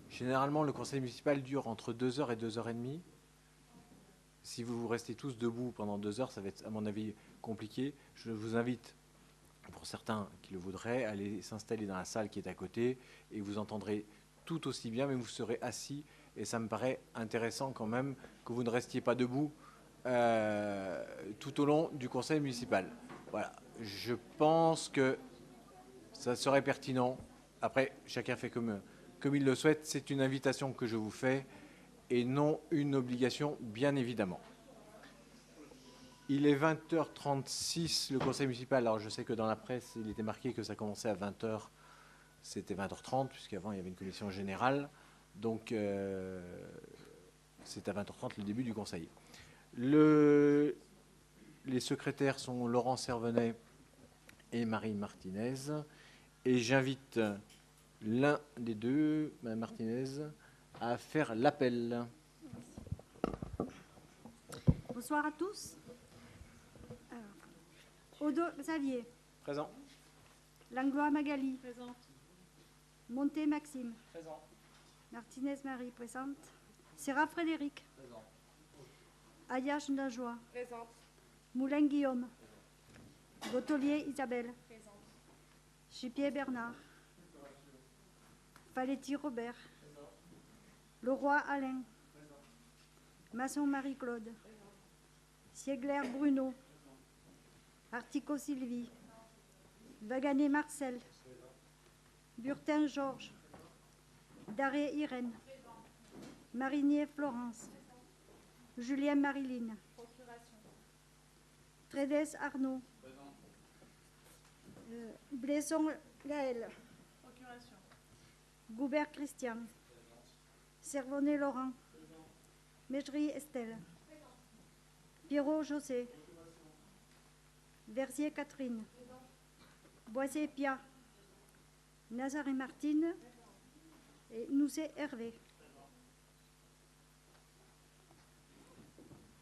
Généralement, le conseil municipal dure entre 2 heures et 2 heures et demie. Si vous restez tous debout pendant 2 heures, ça va être, à mon avis, compliqué. Je vous invite, pour certains qui le voudraient, à aller s'installer dans la salle qui est à côté et vous entendrez tout aussi bien, mais vous serez assis. Et ça me paraît intéressant quand même que vous ne restiez pas debout tout au long du conseil municipal. Voilà. Je pense que ça serait pertinent. Après, chacun fait comme il le souhaite. C'est une invitation que je vous fais et non une obligation, bien évidemment. Il est 20h36, le conseil municipal. Alors, je sais que dans la presse, il était marqué que ça commençait à 20h. C'était 20h30, puisqu'avant, il y avait une commission générale. Donc, c'est à 20h30 le début du conseil. Les secrétaires sont Laurent Servenet et Marie Martinez. Et j'invite l'un des deux, Mme Martinez, à faire l'appel. Bonsoir à tous. Odo Xavier. Présent. Langlois Magali. Présente. Monté Maxime. Présent. Martinez Marie, présente. Serra Frédéric. Présent. Ayache Najoie. Présente. Moulin Guillaume. Gautelier Isabelle. Présente. Chipier Bernard. Faletti Robert. Leroy Alain. Masson Marie-Claude. Siegler Bruno. Artico Sylvie. Vagané Marcel. Burtin Georges. Daré Irène. Marinier Florence. Julien Marilyn. Trédès Arnaud. Blesson Gaël. Procuration. Goubert Christian. Servonnet Laurent. Mégerie Estelle. Pierrot José. Versier Catherine. Boisier Pia. Nazaré Martine. Et Nousset Hervé.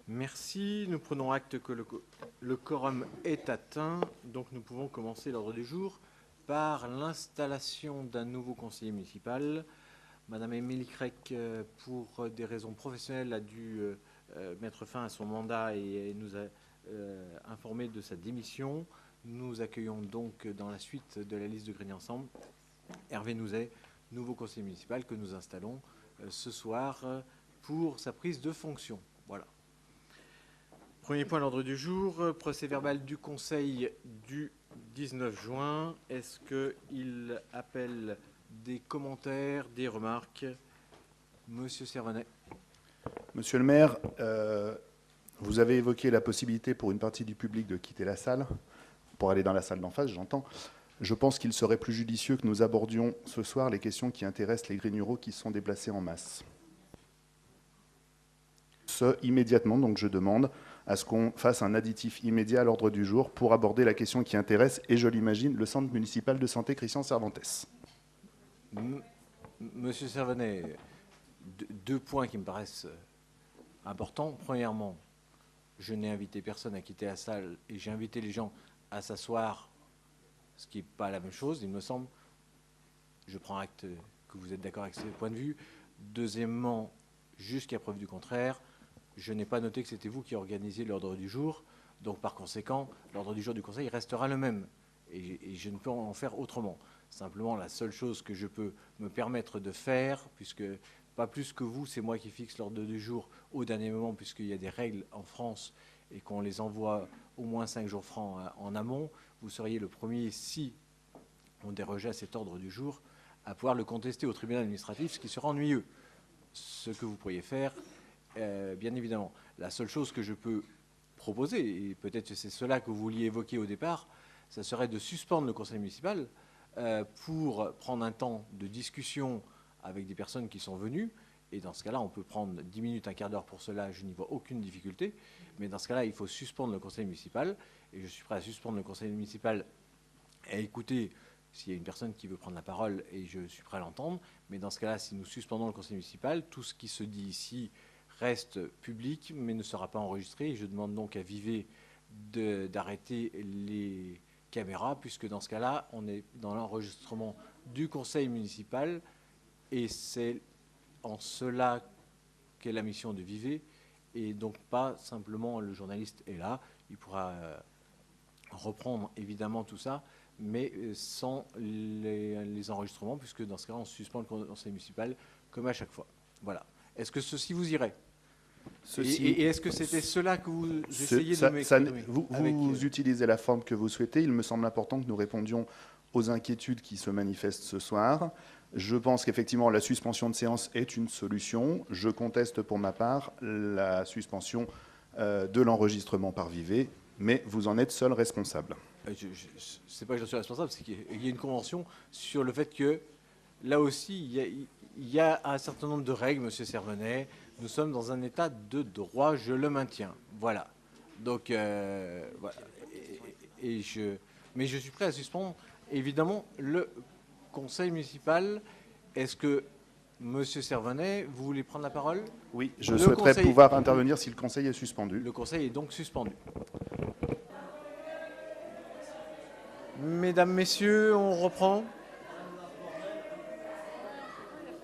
Merci. Nous prenons acte que le quorum est atteint. Donc nous pouvons commencer l'ordre du jour par l'installation d'un nouveau conseiller municipal. Madame Émilie Crec, pour des raisons professionnelles, a dû mettre fin à son mandat et nous a informé de sa démission. Nous accueillons donc dans la suite de la liste de Grigny Ensemble Hervé Nouzet, nouveau conseiller municipal que nous installons ce soir pour sa prise de fonction. Voilà. Premier point à l'ordre du jour, procès verbal du Conseil du 19 juin. Est-ce qu'il appelle des commentaires, des remarques? Monsieur Servenet. Monsieur le maire, vous avez évoqué la possibilité pour une partie du public de quitter la salle, pour aller dans la salle d'en face, j'entends. Je pense qu'il serait plus judicieux que nous abordions ce soir les questions qui intéressent les Grignoux qui sont déplacés en masse. Ce, immédiatement, donc je demande à ce qu'on fasse un additif immédiat à l'ordre du jour pour aborder la question qui intéresse, et je l'imagine, le centre municipal de santé Christian Cervantes. Monsieur Servenet, deux points qui me paraissent importants. Premièrement, je n'ai invité personne à quitter la salle et j'ai invité les gens à s'asseoir, ce qui n'est pas la même chose, il me semble. Je prends acte que vous êtes d'accord avec ce point de vue. Deuxièmement, jusqu'à preuve du contraire, je n'ai pas noté que c'était vous qui organisiez l'ordre du jour. Donc, par conséquent, l'ordre du jour du Conseil restera le même. Et je ne peux en faire autrement. Simplement, la seule chose que je peux me permettre de faire, puisque pas plus que vous, c'est moi qui fixe l'ordre du jour au dernier moment, puisqu'il y a des règles en France et qu'on les envoie au moins 5 jours francs en amont, vous seriez le premier, si on dérogeait à cet ordre du jour, à pouvoir le contester au tribunal administratif, ce qui sera ennuyeux. Ce que vous pourriez faire, bien évidemment. La seule chose que je peux proposer, et peut-être que c'est cela que vous vouliez évoquer au départ, ça serait de suspendre le conseil municipal pour prendre un temps de discussion avec des personnes qui sont venues Et dans ce cas-là, on peut prendre 10 minutes, un quart d'heure pour cela, je n'y vois aucune difficulté. Mais dans ce cas-là, il faut suspendre le conseil municipal. Et je suis prêt à suspendre le conseil municipal et à écouter s'il y a une personne qui veut prendre la parole, et je suis prêt à l'entendre. Mais dans ce cas-là, si nous suspendons le conseil municipal, tout ce qui se dit ici reste public, mais ne sera pas enregistré. Et je demande donc à Vivet d'arrêter les caméras, puisque dans ce cas-là, on est dans l'enregistrement du conseil municipal, et c'est en cela qu'est la mission de Vivet, et donc pas simplement le journaliste est là, il pourra reprendre évidemment tout ça, mais sans les enregistrements, puisque dans ce cas-là, on suspend le conseil municipal comme à chaque fois. Voilà. Est-ce que ceci vous irait ? Et est-ce que c'était cela que vous essayez de m'exprimer ? Vous utilisez la forme que vous souhaitez. Il me semble important que nous répondions aux inquiétudes qui se manifestent ce soir. Je pense qu'effectivement, la suspension de séance est une solution. Je conteste pour ma part la suspension de l'enregistrement par Vivet, mais vous en êtes seul responsable. C'est pas que je suis responsable, c'est qu'il y a une convention sur le fait que, là aussi, il y a un certain nombre de règles, Monsieur Servenet. Nous sommes dans un état de droit, je le maintiens. Voilà. Donc, voilà. Mais je suis prêt à suspendre, évidemment, le conseil municipal. Est-ce que, Monsieur Servenet, vous voulez prendre la parole ? Oui, je souhaiterais pouvoir intervenir si le conseil est suspendu. Le conseil est donc suspendu. Mesdames, Messieurs, on reprend.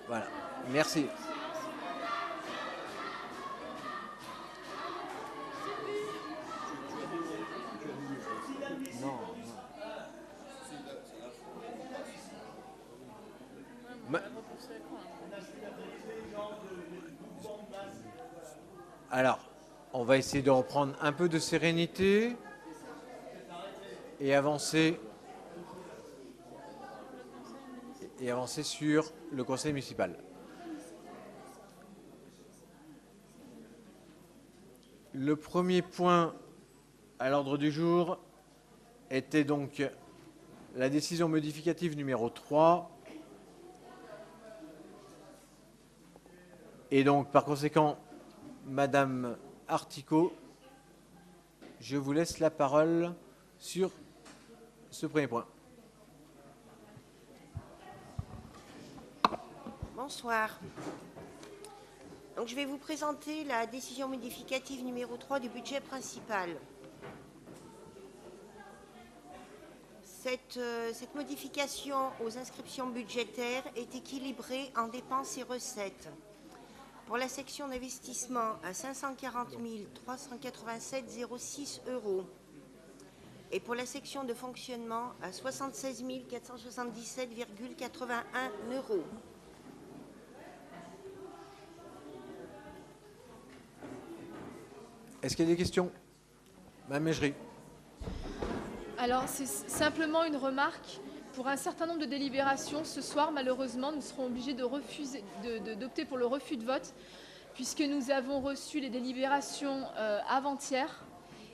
Voilà. Merci. Alors, on va essayer de reprendre un peu de sérénité et avancer sur le conseil municipal. Le premier point à l'ordre du jour était donc la décision modificative numéro 3. Et donc, par conséquent, Madame Articot, je vous laisse la parole sur ce premier point. Bonsoir. Donc, je vais vous présenter la décision modificative numéro 3 du budget principal. Cette modification aux inscriptions budgétaires est équilibrée en dépenses et recettes. Pour la section d'investissement à 540 387,06 €. Et pour la section de fonctionnement à 76 477,81 €. Est-ce qu'il y a des questions ? Madame Mégeri. Alors, c'est simplement une remarque. Pour un certain nombre de délibérations, ce soir, malheureusement, nous serons obligés d'opter pour le refus de vote, puisque nous avons reçu les délibérations avant-hier.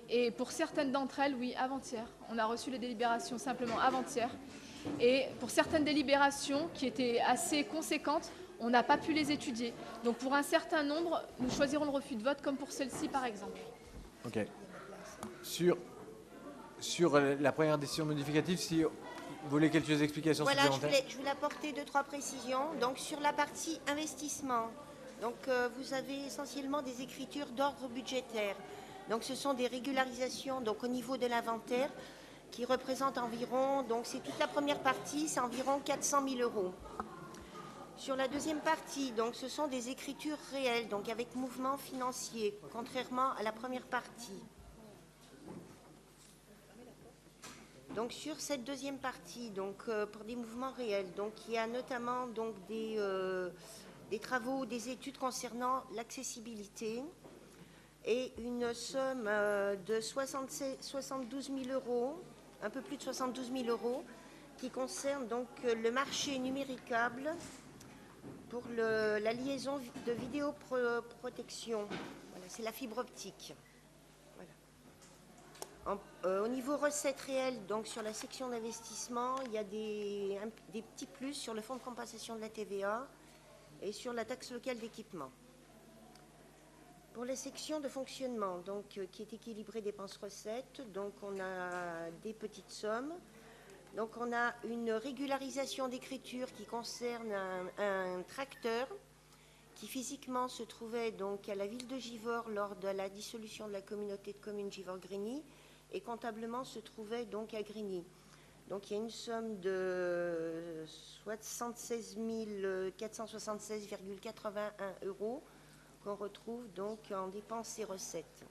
Et pour certaines d'entre elles, oui, avant-hier. On a reçu les délibérations simplement avant-hier. Et pour certaines délibérations qui étaient assez conséquentes, on n'a pas pu les étudier. Donc pour un certain nombre, nous choisirons le refus de vote, comme pour celle-ci, par exemple. OK. Sur la première décision modificative, si vous voulez quelques explications supplémentaires. Voilà, je voulais apporter 2-3 précisions. Donc sur la partie investissement, donc, vous avez essentiellement des écritures d'ordre budgétaire. Donc ce sont des régularisations donc, au niveau de l'inventaire qui représentent environ, donc c'est toute la première partie, c'est environ 400 000 €. Sur la deuxième partie, donc ce sont des écritures réelles, donc avec mouvement financier, contrairement à la première partie. Donc sur cette deuxième partie, donc pour des mouvements réels, donc il y a notamment donc des travaux, des études concernant l'accessibilité et une somme de 72 000 €, un peu plus de 72 000 €, qui concerne donc le marché numéricable pour la liaison de vidéoprotection. Voilà, c'est la fibre optique. Voilà. Au niveau recettes réelles, donc sur la section d'investissement, il y a des petits plus sur le fonds de compensation de la TVA et sur la taxe locale d'équipement. Pour les sections de fonctionnement, donc, qui est équilibrée dépenses-recettes, donc on a des petites sommes. Donc on a une régularisation d'écriture qui concerne un tracteur qui physiquement se trouvait donc à la ville de Givors lors de la dissolution de la communauté de communes Givors-Grigny et comptablement se trouvait donc à Grigny. Donc il y a une somme de 76 476,81 € qu'on retrouve donc en dépenses et recettes.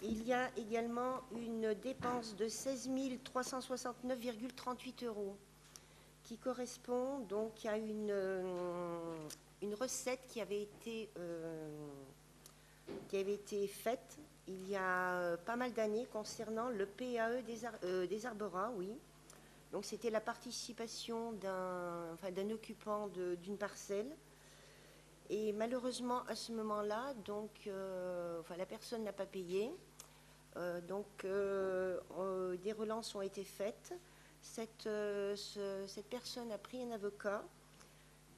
Il y a également une dépense de 16 369,38 € qui correspond donc à une recette qui avait été faite il y a pas mal d'années concernant le PAE des Arborats, oui. Donc c'était la participation d'un occupant d'une parcelle. Et malheureusement, à ce moment-là, donc, la personne n'a pas payé. Des relances ont été faites. Cette personne a pris un avocat.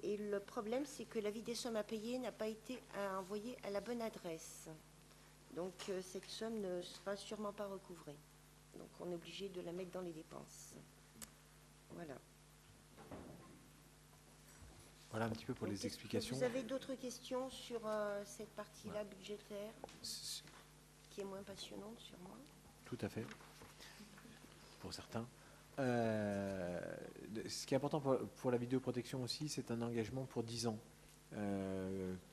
Et le problème, c'est que l'avis des sommes à payer n'a pas été envoyé à la bonne adresse. Donc, cette somme ne sera sûrement pas recouvrée. Donc, on est obligé de la mettre dans les dépenses. Voilà. Voilà un petit peu pour les explications. Vous avez d'autres questions sur cette partie-là budgétaire, qui est moins passionnante sur moi? Tout à fait, pour certains. Ce qui est important pour la vidéoprotection aussi, c'est un engagement pour 10 ans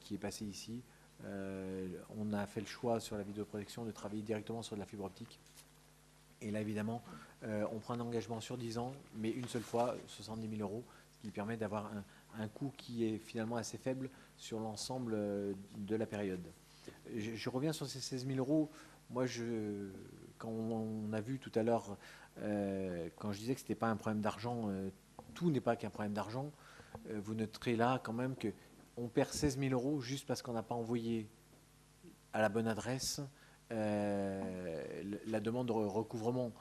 qui est passé ici. On a fait le choix sur la vidéoprotection de travailler directement sur de la fibre optique. Et là, évidemment, on prend un engagement sur 10 ans, mais une seule fois, 70 000 €, ce qui permet d'avoir un coût qui est finalement assez faible sur l'ensemble de la période. Je reviens sur ces 16 000 €. Moi, quand on a vu tout à l'heure, quand je disais que ce n'était pas un problème d'argent, tout n'est pas qu'un problème d'argent. Vous noterez là quand même qu'on perd 16 000 € juste parce qu'on n'a pas envoyé à la bonne adresse la demande de recouvrement.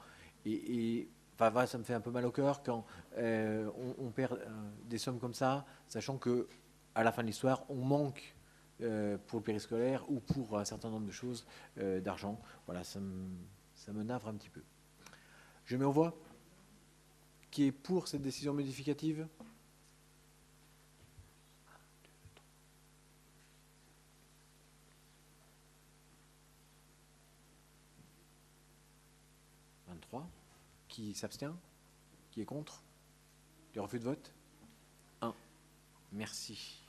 Enfin, ça me fait un peu mal au cœur quand on perd des sommes comme ça, sachant que à la fin de l'histoire, on manque pour le périscolaire ou pour un certain nombre de choses d'argent. Voilà, ça me navre un petit peu. Je mets aux voix. Qui est pour cette décision modificative? Qui s'abstient? Qui est contre? Qui refus de vote? 1. Merci.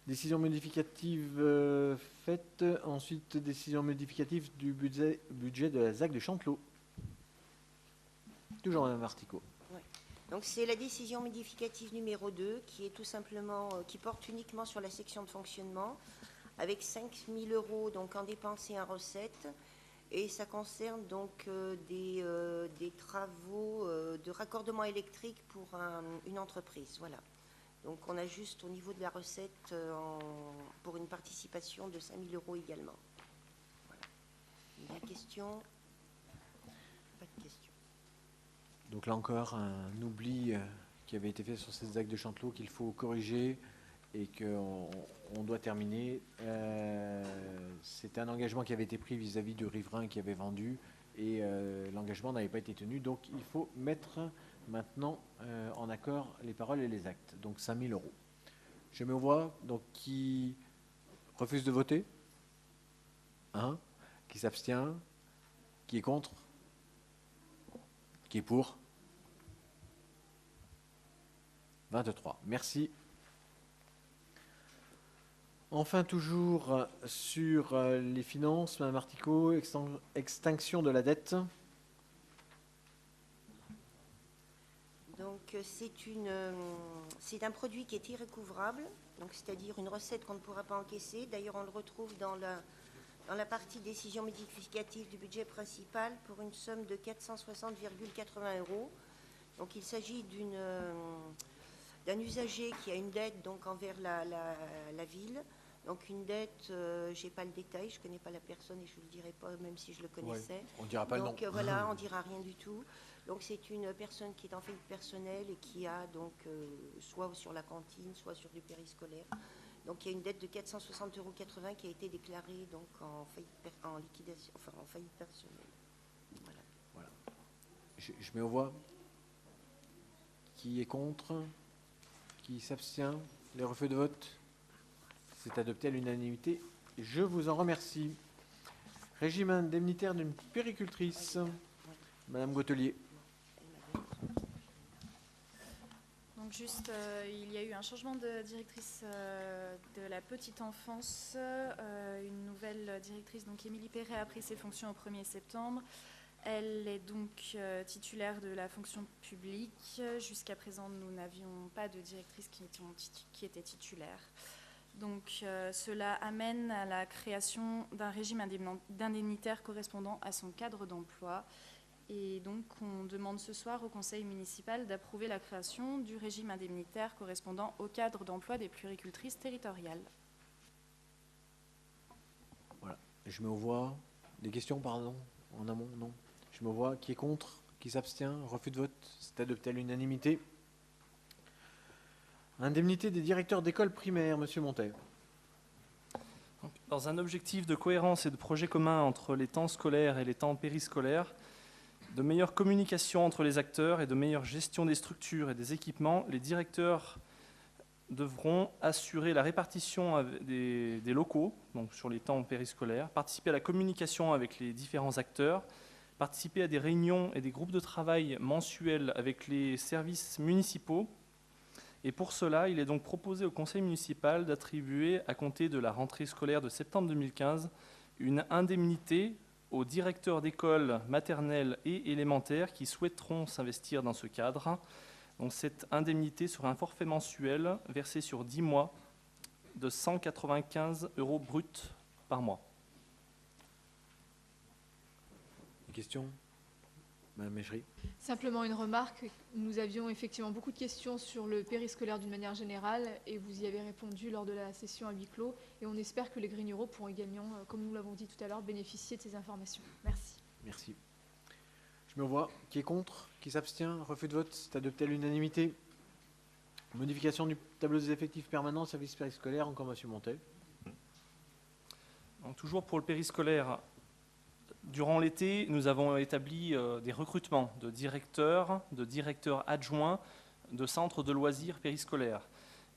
Décision modificative faite. Ensuite, décision modificative du budget de la ZAC de Chantelot. Toujours Mme Articot. Ouais. Donc c'est la décision modificative numéro 2 qui est tout simplement, qui porte uniquement sur la section de fonctionnement avec 5 000 € donc en dépenses et en recettes. Et ça concerne donc des travaux de raccordement électrique pour une entreprise. Voilà. Donc on a juste au niveau de la recette pour une participation de 5 000 € également. Voilà. Des questions? Pas de questions. Donc là encore, un oubli qui avait été fait sur ces ZAC de Chantelot qu'il faut corriger et qu'on doit terminer. C'était un engagement qui avait été pris vis-à-vis du riverain qui avait vendu et l'engagement n'avait pas été tenu. Donc il faut mettre maintenant en accord les paroles et les actes. Donc 5 000 €. Je mets aux voix. Donc qui refuse de voter? 1. Qui s'abstient? Qui est contre? Qui est pour? 23. Merci. Enfin, toujours sur les finances, Mme Articot, extinction de la dette. Donc c'est un produit qui est irrécouvrable, donc c'est-à-dire une recette qu'on ne pourra pas encaisser. D'ailleurs, on le retrouve dans la partie décision modificative du budget principal pour une somme de 460,80 €. Donc il s'agit d'un usager qui a une dette donc envers la ville Donc une dette, je n'ai pas le détail, je ne connais pas la personne et je ne le dirai pas, même si je le connaissais. On ne dira pas Donc le nom. voilà, on ne dira rien du tout. Donc c'est une personne qui est en faillite personnelle et qui a donc soit sur la cantine, soit sur du périscolaire. Donc il y a une dette de 460,80 € qui a été déclarée donc en liquidation, enfin en faillite personnelle. Voilà. Je mets aux voix. Qui est contre? Qui s'abstient? Les refus de vote? C'est adopté à l'unanimité. Je vous en remercie. Régime indemnitaire d'une puéricultrice. Madame Gautelier. Donc juste, il y a eu un changement de directrice de la petite enfance. Une nouvelle directrice, donc Émilie Perret, a pris ses fonctions au 1er septembre. Elle est donc titulaire de la fonction publique. Jusqu'à présent, nous n'avions pas de directrice qui était titulaire. Donc cela amène à la création d'un régime indemnitaire correspondant à son cadre d'emploi. Et donc on demande ce soir au conseil municipal d'approuver la création du régime indemnitaire correspondant au cadre d'emploi des puéricultrices territoriales. Voilà. Je mets aux voix. Des questions, pardon, en amont? Non. Je me vois. Qui est contre? Qui s'abstient? Refus de vote? C'est adopté à l'unanimité. Indemnité des directeurs d'école primaire, Monsieur Montet. Dans un objectif de cohérence et de projet commun entre les temps scolaires et les temps périscolaires, de meilleure communication entre les acteurs et de meilleure gestion des structures et des équipements, les directeurs devront assurer la répartition des locaux, donc sur les temps périscolaires, participer à la communication avec les différents acteurs, participer à des réunions et des groupes de travail mensuels avec les services municipaux. Et pour cela, il est donc proposé au conseil municipal d'attribuer, à compter de la rentrée scolaire de septembre 2015, une indemnité aux directeurs d'écoles maternelles et élémentaires qui souhaiteront s'investir dans ce cadre. Donc cette indemnité sera un forfait mensuel versé sur 10 mois de 195 € bruts par mois. Des questions? Madame Méchery. Simplement une remarque, nous avions effectivement beaucoup de questions sur le périscolaire d'une manière générale et vous y avez répondu lors de la session à huis clos et on espère que les grignoreaux pourront également, comme nous l'avons dit tout à l'heure, bénéficier de ces informations. Merci. Merci. Je me vois. Qui est contre? Qui s'abstient? Refus de vote? C'est adopté à l'unanimité. Modification du tableau des effectifs permanents, service périscolaire, encore Monsieur Montet. Donc, toujours pour le périscolaire, durant l'été, nous avons établi des recrutements de directeurs adjoints de centres de loisirs périscolaires.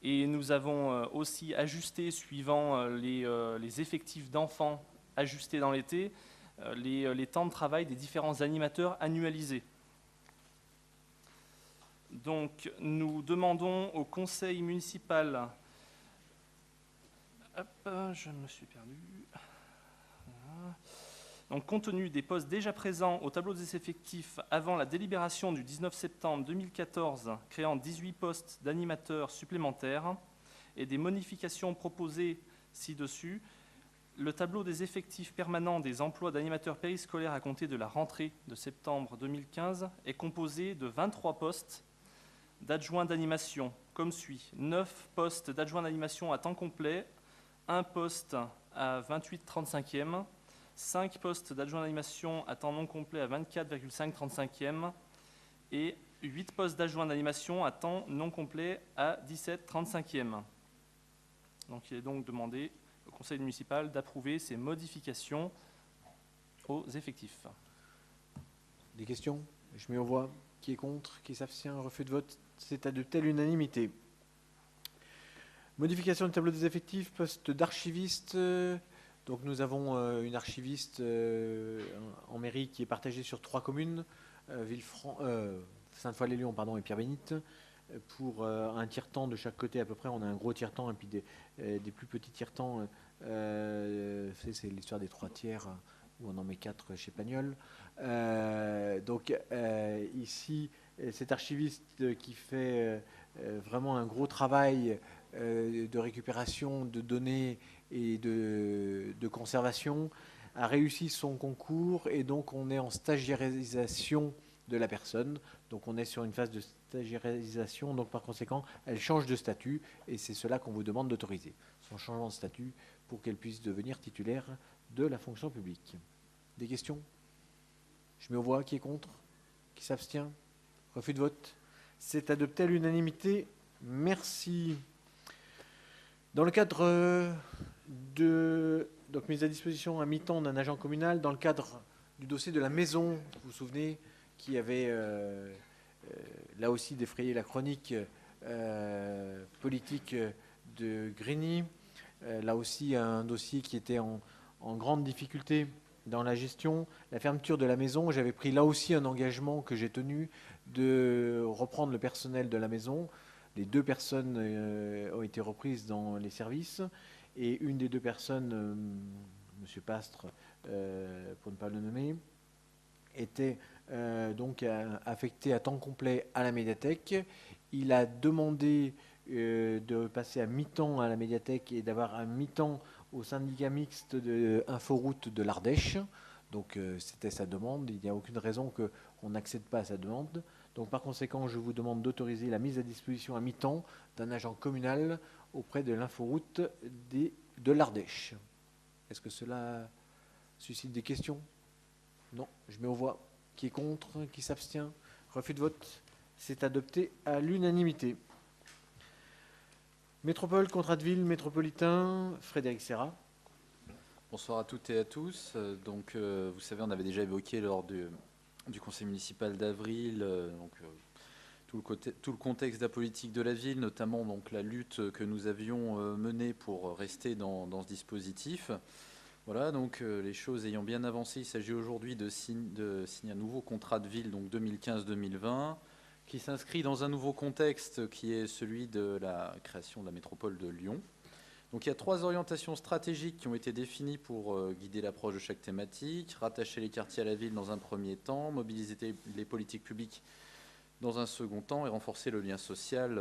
Et nous avons aussi ajusté, suivant les effectifs d'enfants ajustés dans l'été, les temps de travail des différents animateurs annualisés. Donc, nous demandons au conseil municipal... Hop, je me suis perdu. Voilà. Donc, compte tenu des postes déjà présents au tableau des effectifs avant la délibération du 19 septembre 2014, créant 18 postes d'animateurs supplémentaires et des modifications proposées ci-dessus, le tableau des effectifs permanents des emplois d'animateurs périscolaires à compter de la rentrée de septembre 2015 est composé de 23 postes d'adjoints d'animation, comme suit: 9 postes d'adjoints d'animation à temps complet, 1 poste à 28,35e, 5 postes d'adjoints d'animation à temps non complet à 24,535e et 8 postes d'adjoints d'animation à temps non complet à 17,35e. Donc il est donc demandé au conseil municipal d'approuver ces modifications aux effectifs. Des questions? Je mets aux voix. Qui est contre? Qui s'abstient? Refus de vote? C'est adopté à l'unanimité. Modification du tableau des effectifs, poste d'archiviste. Donc nous avons une archiviste en mairie qui est partagée sur 3 communes, Sainte-Foy-les-Lyons et Pierre-Bénite. Pour un tiers-temps de chaque côté à peu près, on a un gros tiers-temps et puis des plus petits tiers-temps. C'est l'histoire des 3 tiers où on en met 4 chez Pagnol. Donc ici, cet archiviste qui fait vraiment un gros travail de récupération de données et de conservation a réussi son concours et donc on est en stagiairisation de la personne. Donc on est sur une phase de stagiairisation, donc par conséquent, elle change de statut et c'est cela qu'on vous demande d'autoriser, son changement de statut pour qu'elle puisse devenir titulaire de la fonction publique. Des questions? Je mets aux voix. Qui est contre? Qui s'abstient? Refus de vote. C'est adopté à l'unanimité. Merci. Dans le cadre de mise à disposition à mi-temps d'un agent communal, dans le cadre du dossier de la maison, vous vous souvenez, qui avait là aussi défrayé la chronique politique de Grigny, là aussi un dossier qui était en grande difficulté dans la gestion, la fermeture de la maison. J'avais pris là aussi un engagement que j'ai tenu de reprendre le personnel de la maison. Les 2 personnes ont été reprises dans les services et une des 2 personnes, M. Pastre, pour ne pas le nommer, était donc affecté à temps complet à la médiathèque. Il a demandé de passer à mi-temps à la médiathèque et d'avoir un mi-temps au syndicat mixte de Inforoute de l'Ardèche. Donc c'était sa demande. Il n'y a aucune raison qu'on n'accède pas à sa demande. Donc par conséquent, je vous demande d'autoriser la mise à disposition à mi-temps d'un agent communal auprès de l'Inforoute de l'Ardèche. Est-ce que cela suscite des questions? Non. Je mets aux voix. Qui est contre? Qui s'abstient? Refus de vote. C'est adopté à l'unanimité. Métropole, contrat de ville, métropolitain, Frédéric Serra. Bonsoir à toutes et à tous. Donc, vous savez, on avait déjà évoqué lors du conseil municipal d'avril tout le contexte de la politique de la ville, notamment donc, la lutte que nous avions menée pour rester dans ce dispositif. Voilà, donc les choses ayant bien avancé, il s'agit aujourd'hui de signer un nouveau contrat de ville, donc 2015-2020, qui s'inscrit dans un nouveau contexte qui est celui de la création de la métropole de Lyon. Donc il y a 3 orientations stratégiques qui ont été définies pour guider l'approche de chaque thématique: rattacher les quartiers à la ville dans un premier temps, mobiliser les politiques publiques dans un second temps et renforcer le lien social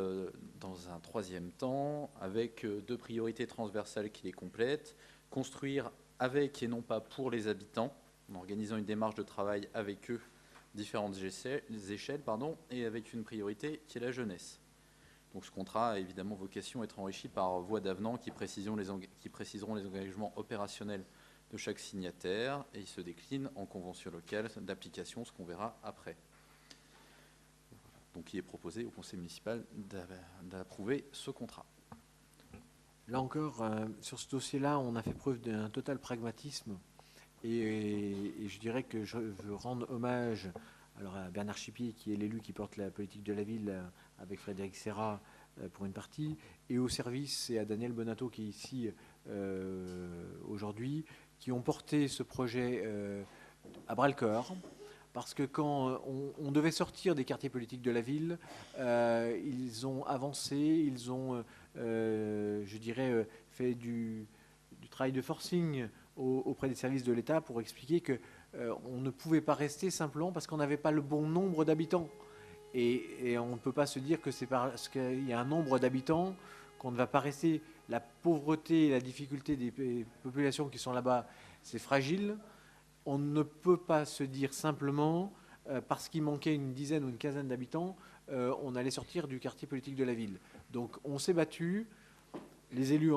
dans un troisième temps, avec 2 priorités transversales qui les complètent: construire avec et non pas pour les habitants, en organisant une démarche de travail avec eux, différentes échelles, et avec une priorité qui est la jeunesse. Donc ce contrat a évidemment vocation à être enrichi par voie d'avenant qui préciseront les engagements opérationnels de chaque signataire, et il se décline en convention locale d'application, ce qu'on verra après. Donc il est proposé au conseil municipal d'approuver ce contrat. Là encore, sur ce dossier-là, on a fait preuve d'un total pragmatisme et je dirais que je veux rendre hommage alors à Bernard Chipier, qui est l'élu qui porte la politique de la ville avec Frédéric Serra pour une partie, et au service, et à Daniel Bonato qui est ici aujourd'hui, qui ont porté ce projet à bras-le-corps. Parce que quand on devait sortir des quartiers politiques de la ville, ils ont avancé, ils ont, je dirais, fait du travail de forcing auprès des services de l'État pour expliquer qu'on ne pouvait pas rester simplement parce qu'on n'avait pas le bon nombre d'habitants. Et on ne peut pas se dire que c'est parce qu'il y a un nombre d'habitants qu'on ne va pas rester. La pauvreté et la difficulté des populations qui sont là-bas, c'est fragile. On ne peut pas se dire simplement, parce qu'il manquait une dizaine ou une quinzaine d'habitants, on allait sortir du quartier politique de la ville. Donc on s'est battu, les élus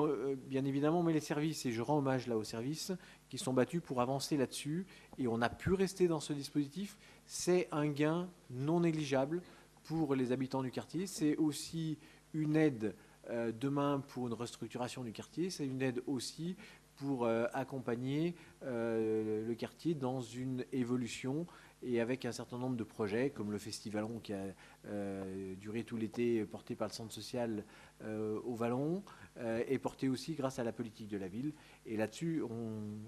bien évidemment, mais les services, et je rends hommage là aux services, qui sont battus pour avancer là-dessus, et on a pu rester dans ce dispositif. C'est un gain non négligeable pour les habitants du quartier, c'est aussi une aide demain pour une restructuration du quartier, c'est une aide aussi pour accompagner le quartier dans une évolution et avec un certain nombre de projets comme le Festivalon qui a duré tout l'été, porté par le centre social au Vallon, et porté aussi grâce à la politique de la ville. Et là-dessus,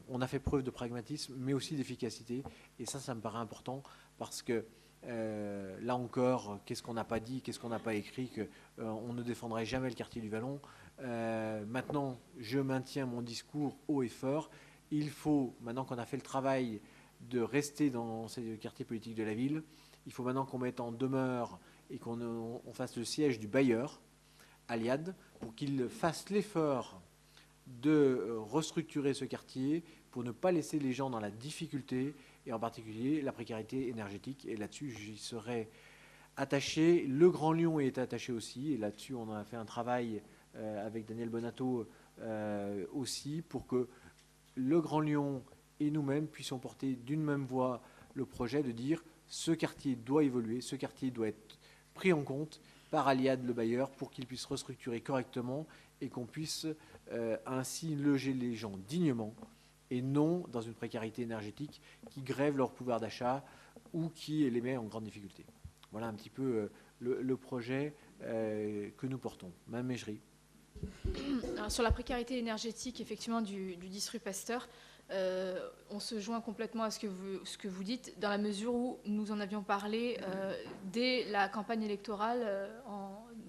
on a fait preuve de pragmatisme, mais aussi d'efficacité. Et ça me paraît important parce que là encore, qu'est-ce qu'on n'a pas dit, qu'est-ce qu'on n'a pas écrit, qu'on ne défendrait jamais le quartier du Vallon. Maintenant, je maintiens mon discours haut et fort. Il faut, maintenant qu'on a fait le travail de rester dans ces quartiers politiques de la ville, il faut maintenant qu'on mette en demeure et qu'on fasse le siège du bailleur, Aliad, pour qu'il fasse l'effort de restructurer ce quartier pour ne pas laisser les gens dans la difficulté et en particulier la précarité énergétique. Et là-dessus, j'y serai attaché. Le Grand Lyon est attaché aussi, et là-dessus, on a fait un travail avec Daniel Bonato aussi, pour que le Grand Lyon et nous-mêmes puissions porter d'une même voix le projet de dire ce quartier doit évoluer, ce quartier doit être pris en compte par Aliade le bailleur pour qu'il puisse restructurer correctement et qu'on puisse ainsi loger les gens dignement et non dans une précarité énergétique qui grève leur pouvoir d'achat ou qui les met en grande difficulté. Voilà un petit peu le projet que nous portons. Mme Mégerie. Alors, sur la précarité énergétique, effectivement, du 10 rue Pasteur, on se joint complètement à ce que vous dites, dans la mesure où nous en avions parlé dès la campagne électorale,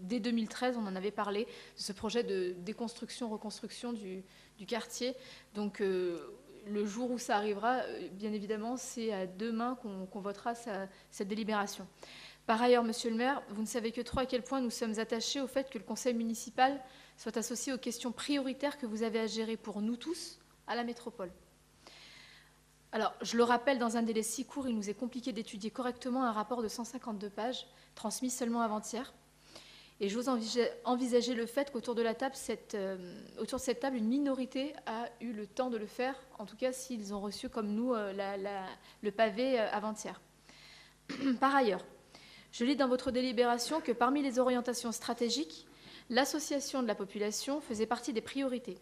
dès 2013, on en avait parlé de ce projet de déconstruction, reconstruction du quartier. Donc, le jour où ça arrivera, bien évidemment, c'est à demain qu'on votera cette délibération. Par ailleurs, Monsieur le maire, vous ne savez que trop à quel point nous sommes attachés au fait que le conseil municipal soit associé aux questions prioritaires que vous avez à gérer pour nous tous à la métropole. Alors, je le rappelle, dans un délai si court, il nous est compliqué d'étudier correctement un rapport de 152 pages, transmis seulement avant-hier. Et j'ose envisager le fait qu'autour de cette table, une minorité a eu le temps de le faire, en tout cas s'ils ont reçu comme nous le pavé avant-hier. Par ailleurs, je lis dans votre délibération que parmi les orientations stratégiques, l'association de la population faisait partie des priorités.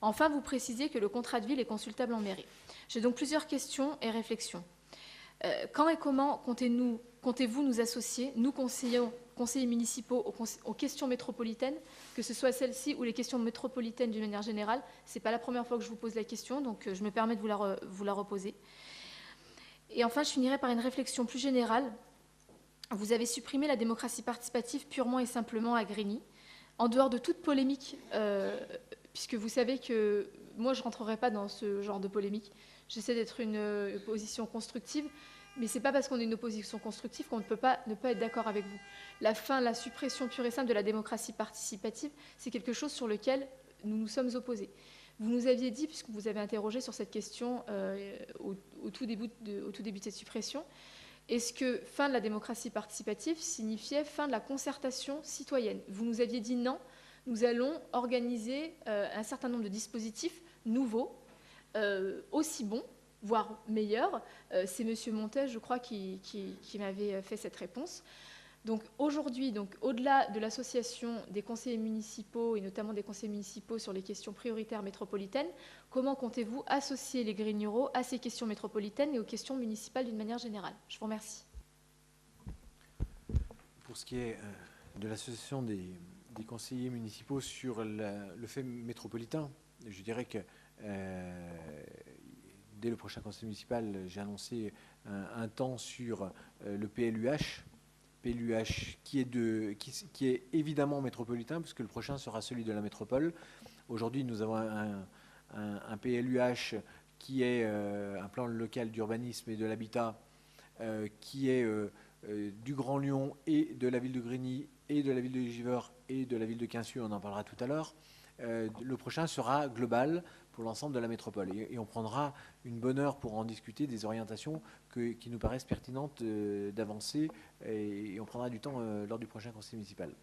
Enfin, vous précisez que le contrat de ville est consultable en mairie. J'ai donc plusieurs questions et réflexions. Quand et comment comptez-vous nous associer, nous conseillers municipaux, aux questions métropolitaines, que ce soit celles-ci ou les questions métropolitaines d'une manière générale? Ce n'est pas la première fois que je vous pose la question, donc je me permets de vous la reposer. Et enfin, je finirai par une réflexion plus générale. Vous avez supprimé la démocratie participative purement et simplement à Grigny, en dehors de toute polémique, puisque vous savez que moi, je ne rentrerai pas dans ce genre de polémique. J'essaie d'être une opposition constructive, mais ce n'est pas parce qu'on est une opposition constructive qu'on ne peut pas ne pas être d'accord avec vous. La suppression pure et simple de la démocratie participative, c'est quelque chose sur lequel nous nous sommes opposés. Vous nous aviez dit, puisque vous avez interrogé sur cette question au tout début de cette suppression, est-ce que fin de la démocratie participative signifiait fin de la concertation citoyenne? Vous nous aviez dit non, nous allons organiser un certain nombre de dispositifs nouveaux, aussi bons, voire meilleurs. C'est M. Montet, je crois, qui m'avait fait cette réponse. Donc aujourd'hui, au-delà de l'association des conseillers municipaux, et notamment des conseillers municipaux sur les questions prioritaires métropolitaines, comment comptez-vous associer les Grignoros à ces questions métropolitaines et aux questions municipales d'une manière générale? Je vous remercie. Pour ce qui est de l'association des conseillers municipaux sur le fait métropolitain, je dirais que dès le prochain conseil municipal, j'ai annoncé un temps sur le PLUH, qui est évidemment métropolitain, puisque le prochain sera celui de la métropole. Aujourd'hui, nous avons un PLUH qui est un plan local d'urbanisme et de l'habitat, qui est du Grand Lyon et de la ville de Grigny et de la ville de Givors et de la ville de Quinçu, on en parlera tout à l'heure. Le prochain sera global pour l'ensemble de la métropole. Et on prendra une bonne heure pour en discuter des orientations qui nous paraissent pertinentes d'avancer, et on prendra du temps lors du prochain conseil municipal.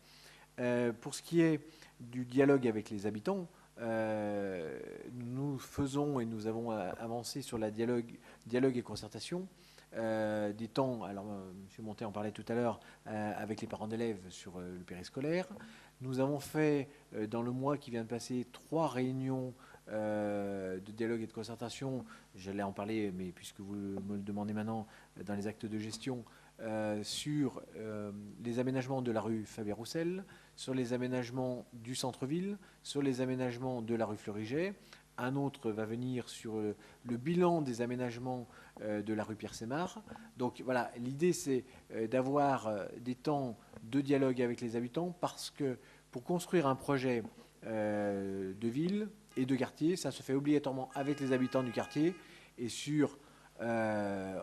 Pour ce qui est du dialogue avec les habitants, nous faisons et nous avons avancé sur la dialogue et concertation. Des temps, alors M. Montet en parlait tout à l'heure, avec les parents d'élèves sur le périscolaire. Nous avons fait, dans le mois qui vient de passer, 3 réunions de dialogue et de concertation. J'allais en parler, mais puisque vous me le demandez maintenant, dans les actes de gestion, sur les aménagements de la rue Fabien-Roussel, sur les aménagements du centre-ville, sur les aménagements de la rue Floriget. Un autre va venir sur le bilan des aménagements de la rue Pierre-Sémar. Donc voilà, l'idée c'est d'avoir des temps de dialogue avec les habitants, parce que pour construire un projet de ville et de quartier, ça se fait obligatoirement avec les habitants du quartier. Et sur la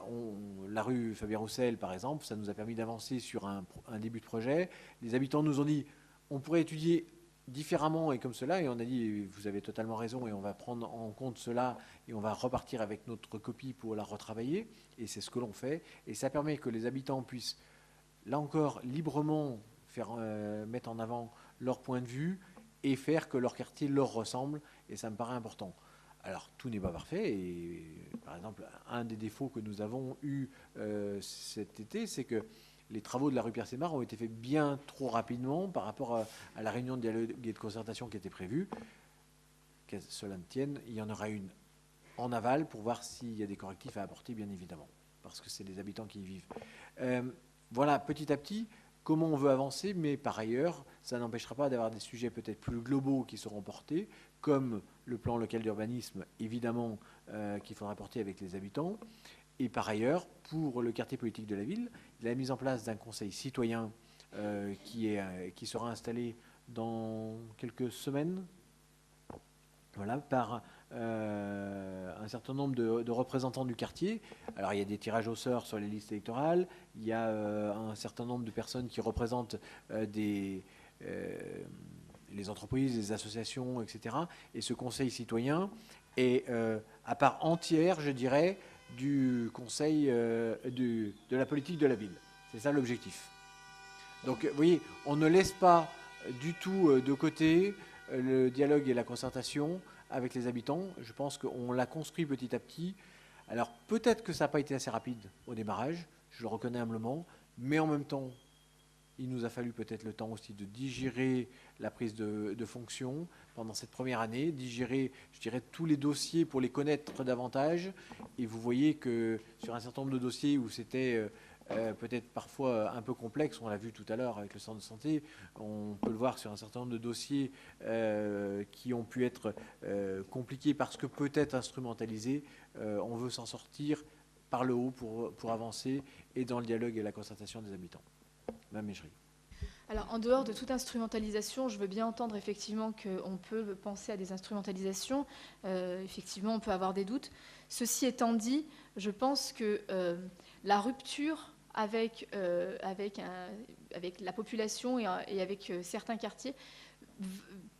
rue Fabien-Roussel, par exemple, ça nous a permis d'avancer sur un début de projet. Les habitants nous ont dit on pourrait étudier différemment et comme cela, et on a dit, vous avez totalement raison, et on va prendre en compte cela, et on va repartir avec notre copie pour la retravailler, et c'est ce que l'on fait, et ça permet que les habitants puissent, là encore, librement mettre en avant leur point de vue, et faire que leur quartier leur ressemble, et ça me paraît important. Alors, tout n'est pas parfait, et par exemple, un des défauts que nous avons eu cet été, c'est que les travaux de la rue Pierre-Sémar ont été faits bien trop rapidement par rapport à la réunion de dialogue et de concertation qui était prévue. Qu'à cela ne tienne, il y en aura une en aval pour voir s'il y a des correctifs à apporter, bien évidemment, parce que c'est les habitants qui y vivent. Voilà, petit à petit, comment on veut avancer, mais par ailleurs, ça n'empêchera pas d'avoir des sujets peut-être plus globaux qui seront portés, comme le plan local d'urbanisme, évidemment, qu'il faudra porter avec les habitants. Et par ailleurs, pour le quartier politique de la ville, la mise en place d'un conseil citoyen qui sera installé dans quelques semaines, voilà, par un certain nombre de représentants du quartier. Alors il y a des tirages au sort sur les listes électorales, il y a un certain nombre de personnes qui représentent les entreprises, les associations, etc. Et ce conseil citoyen est à part entière, je dirais, du conseil de la politique de la ville. C'est ça l'objectif. Donc vous voyez, on ne laisse pas du tout de côté le dialogue et la concertation avec les habitants. Je pense qu'on l'a construit petit à petit. Alors peut-être que ça n'a pas été assez rapide au démarrage, je le reconnais humblement, mais en même temps, il nous a fallu peut-être le temps aussi de digérer la prise de fonction pendant cette première année, digérer, je dirais, tous les dossiers pour les connaître davantage. Et vous voyez que sur un certain nombre de dossiers où c'était peut-être parfois un peu complexe, on l'a vu tout à l'heure avec le centre de santé, on peut le voir sur un certain nombre de dossiers qui ont pu être compliqués parce que peut-être instrumentalisés, on veut s'en sortir par le haut pour avancer et dans le dialogue et la concertation des habitants. Mme Mégerie. Alors, en dehors de toute instrumentalisation, je veux bien entendre effectivement qu'on peut penser à des instrumentalisations. Effectivement, on peut avoir des doutes. Ceci étant dit, je pense que la rupture avec la population et avec certains quartiers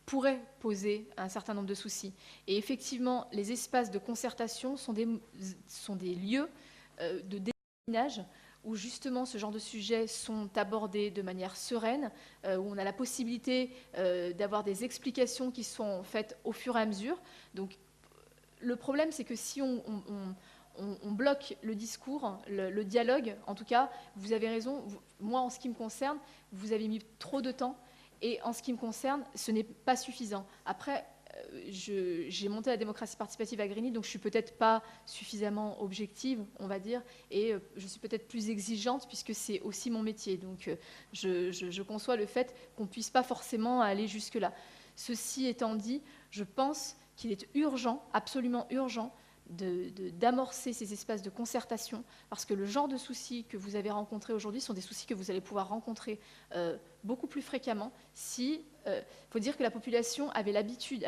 pourrait poser un certain nombre de soucis. Et effectivement, les espaces de concertation sont des lieux de déminage où justement ce genre de sujets sont abordés de manière sereine, où on a la possibilité d'avoir des explications qui sont faites au fur et à mesure. Donc le problème, c'est que si on bloque le discours, le dialogue, en tout cas, vous avez raison, moi en ce qui me concerne, vous avez mis trop de temps, et en ce qui me concerne, ce n'est pas suffisant. Après, j'ai monté la démocratie participative à Grigny, donc je ne suis peut-être pas suffisamment objective, on va dire, et je suis peut-être plus exigeante puisque c'est aussi mon métier. Donc je conçois le fait qu'on ne puisse pas forcément aller jusque-là. Ceci étant dit, je pense qu'il est urgent, absolument urgent, d'amorcer ces espaces de concertation, parce que le genre de soucis que vous avez rencontrés aujourd'hui sont des soucis que vous allez pouvoir rencontrer beaucoup plus fréquemment si... Il faut dire que la population avait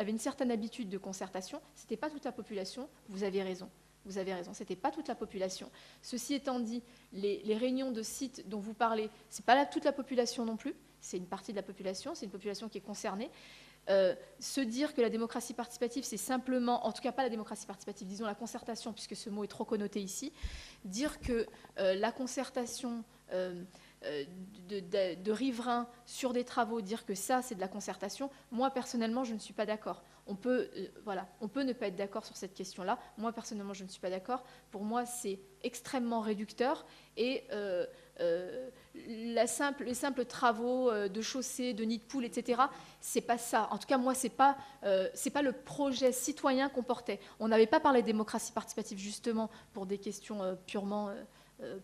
une certaine habitude de concertation. Ce n'était pas toute la population, vous avez raison. Vous avez raison, ce n'était pas toute la population. Ceci étant dit, les réunions de sites dont vous parlez, ce n'est pas toute la population non plus, c'est une partie de la population, c'est une population qui est concernée. Se dire que la démocratie participative, c'est simplement, en tout cas pas la démocratie participative, disons la concertation, puisque ce mot est trop connoté ici, dire que la concertation de riverains sur des travaux, dire que ça, c'est de la concertation, moi, personnellement, je ne suis pas d'accord. On peut ne pas être d'accord sur cette question-là. Moi, personnellement, je ne suis pas d'accord. Pour moi, c'est extrêmement réducteur et les simples travaux de chaussée, de nid de poule, etc., c'est pas ça. En tout cas, moi, c'est pas le projet citoyen qu'on portait. On n'avait pas parlé de démocratie participative, justement, pour des questions purement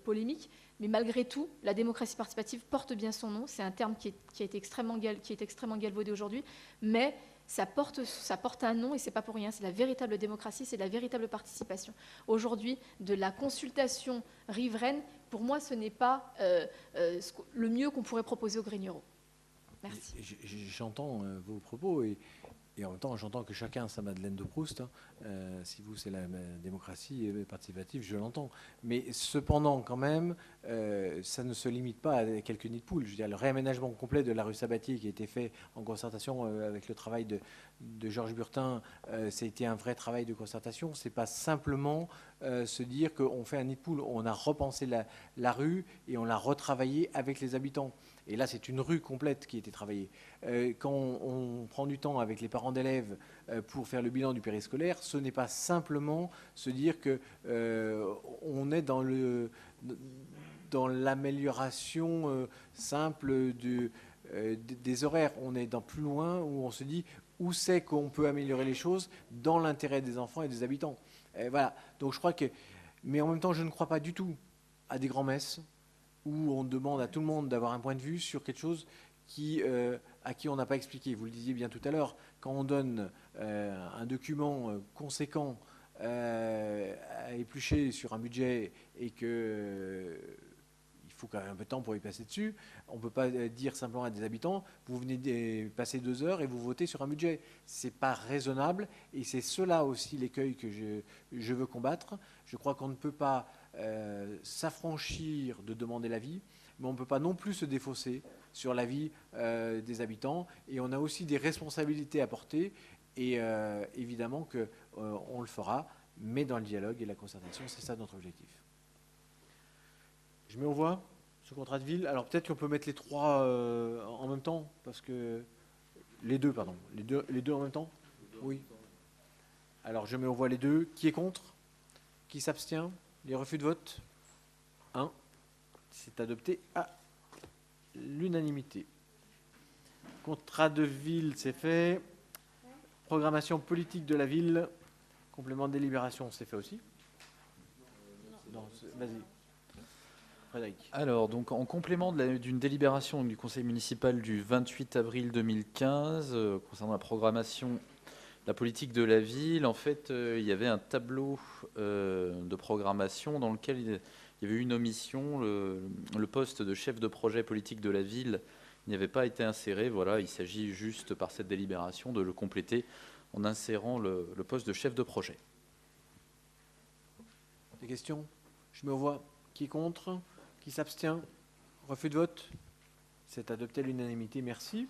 polémiques. Mais malgré tout, la démocratie participative porte bien son nom. C'est un terme qui est extrêmement galvaudé aujourd'hui, mais ça porte un nom et c'est pas pour rien. C'est la véritable démocratie, c'est la véritable participation. Aujourd'hui, de la consultation riveraine, pour moi, ce n'est pas le mieux qu'on pourrait proposer aux Grigneros. Merci. J'entends vos propos et Et en même temps, j'entends que chacun a sa Madeleine de Proust. Hein. Si vous, c'est la démocratie participative, je l'entends. Mais cependant, quand même, ça ne se limite pas à quelques nids de poules. Je veux dire, le réaménagement complet de la rue Sabatier qui a été fait en concertation avec le travail de Georges Burtin, ça a été un vrai travail de concertation. Ce n'est pas simplement se dire qu'on fait un nid de poule. On a repensé la rue et on l'a retravaillée avec les habitants. Et là, c'est une rue complète qui a été travaillée. Quand on prend du temps avec les parents d'élèves pour faire le bilan du périscolaire, ce n'est pas simplement se dire qu'on est dans l'amélioration simple des horaires. On est dans plus loin où on se dit où c'est qu'on peut améliorer les choses dans l'intérêt des enfants et des habitants. Voilà. Donc je crois que... Mais en même temps, je ne crois pas du tout à des grands-messes où on demande à tout le monde d'avoir un point de vue sur quelque chose à qui on n'a pas expliqué. Vous le disiez bien tout à l'heure, quand on donne un document conséquent à éplucher sur un budget et qu'il faut quand même un peu de temps pour y passer dessus, on ne peut pas dire simplement à des habitants, vous venez passer 2 heures et vous votez sur un budget. Ce n'est pas raisonnable et c'est cela aussi l'écueil que je veux combattre. Je crois qu'on ne peut pas s'affranchir de demander l'avis, mais on ne peut pas non plus se défausser sur l'avis des habitants. Et on a aussi des responsabilités à porter. Et évidemment qu'on le fera, mais dans le dialogue et la concertation, c'est ça notre objectif. Je mets au voie ce contrat de ville. Alors peut-être qu'on peut mettre les 3 en même temps, parce que... Les deux en même temps ? Oui. Alors je mets au voie les 2. Qui est contre ? Qui s'abstient ? Les refus de vote ? 1. C'est adopté à l'unanimité. Contrat de ville, c'est fait. Programmation politique de la ville. Complément de délibération, c'est fait aussi. Non, vas-y. Frédéric. Alors, donc, en complément d'une délibération du Conseil municipal du 28 avril 2015 concernant la programmation la politique de la ville, en fait, il y avait un tableau de programmation dans lequel il y avait une omission. Le poste de chef de projet politique de la ville n'y avait pas été inséré. Voilà, il s'agit juste par cette délibération de le compléter en insérant le poste de chef de projet. Des questions ? Je me vois. Qui est contre ? Qui s'abstient ? Refus de vote ? C'est adopté à l'unanimité. Merci.